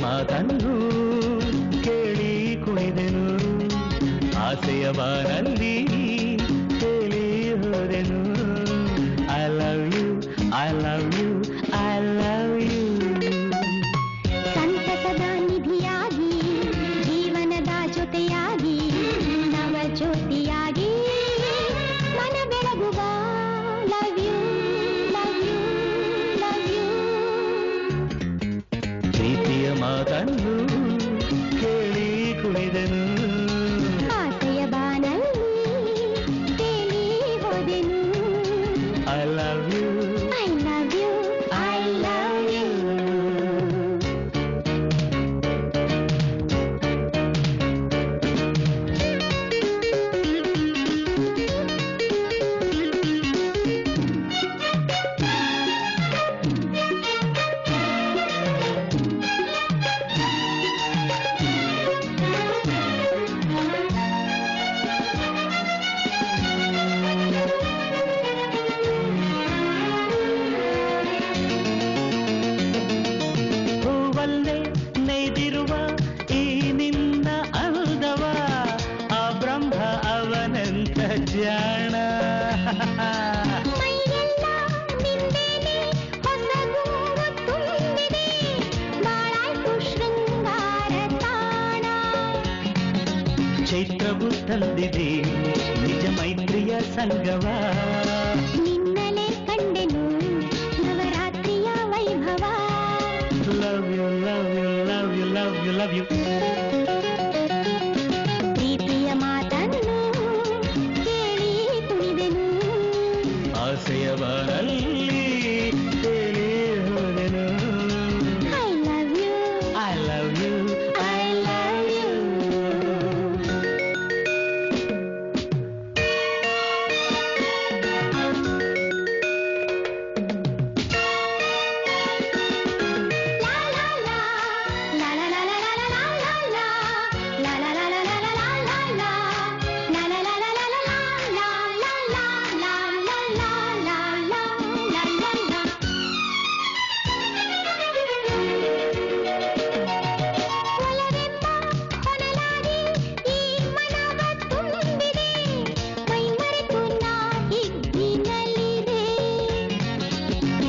ಮಾತನ್ನು ಕೇಳಿ ಕುಣಿದೆನು ಆಸೆಯ ಬಾನಲ್ಲಿ ತೇಲಿ ಹೋದೆನು I love you I love you I love you ಸಂತಸದ ನಿಧಿಯಾಗಿ ಜೀವನದ ಜೊತೆಯಾಗಿ ನವ ಜ್ಯೋತಿಯಾಗಿ ಮನ ಬೆಳಗುವ love you love you love you ಪ್ರೀತಿಯ ಮಾತನ್ನು ಕೇಳಿ ಕುಣಿದೆನು ಆಸೆಯ ಬಾನಲ್ಲಿ ತೇಲಿ ಹೋದೆನು I love you I love you I love you ಹೂವಲ್ಲೇ ನೈದಿರುವ ಈ ನಿನ್ನ ಅಂದವ ಆ ಬ್ರಹ್ಮ ಅವನಂತ ಜಾಣ ಮೈಯೆಲ್ಲ ನಿಂದೇನೆ ಹೊಸ ಗುಂಗು ತುಂಬಿದೆ ಬಾಳಾಯ್ತು ಶೃಂಗಾರ ತಾಣ ಚೈತ್ರವು ತಂದಿದೆ ನಿಜ ಮೈತ್ರಿಯ ಸಂಗವ ನಿನ್ನಲೆ ಕಂಡೆನು ನವರಾತ್ರಿಯ ವೈಭವ love you love you love you love you love you ಪ್ರೀತಿಯ ಮಾತನ್ನು ಕೇಳಿ ಕುಣಿದೆನು ಆಸೆಯ ಬಾರಲ್ಲಿ ತೇಲಿ ಹೋದೆನು I love you I love you I love you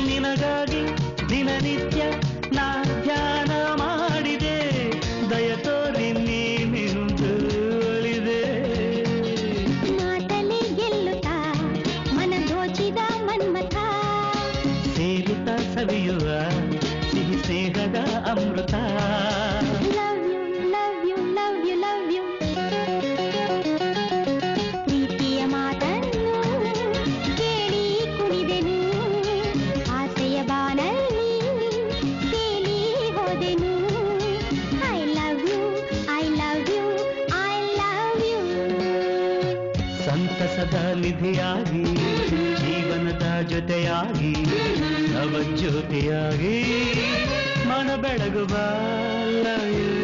ನಿನಗಾಗಿ ದಿನನಿತ್ಯ ನಾ ಧ್ಯಾನ ಮಾಡಿದೆ ದಯತೋರಿ ನೀನಿಂದು ಒಲಿದೆ ಮಾತಲೆ ಗೆಲ್ಲುತ್ತಾ ಮನ ದೋಚಿದ ಮನ್ಮಥ ಸೇರುತ್ತಾ ಸವಿಯುವ ಸಿಹಿ ಸ್ನೇಹದ ಅಮೃತ love you love you love you love you ಪ್ರೀತಿಯ ಮಾತನ್ನು ಕೇಳಿ ಕುಣಿದೆನು ಆಸೆಯ ಬಾನಲ್ಲಿ ತೇಲಿ ಹೋದೆನು I love you I love you I love you ಸಂತಸದ ನಿಧಿಯಾಗಿ ಜೀವನದ ಜೊತೆಯಾಗಿ ನವಜ್ಯೋತಿಯಾಗಿ ಮನ ಬೆಳಗುವ ಲವ್ ಯು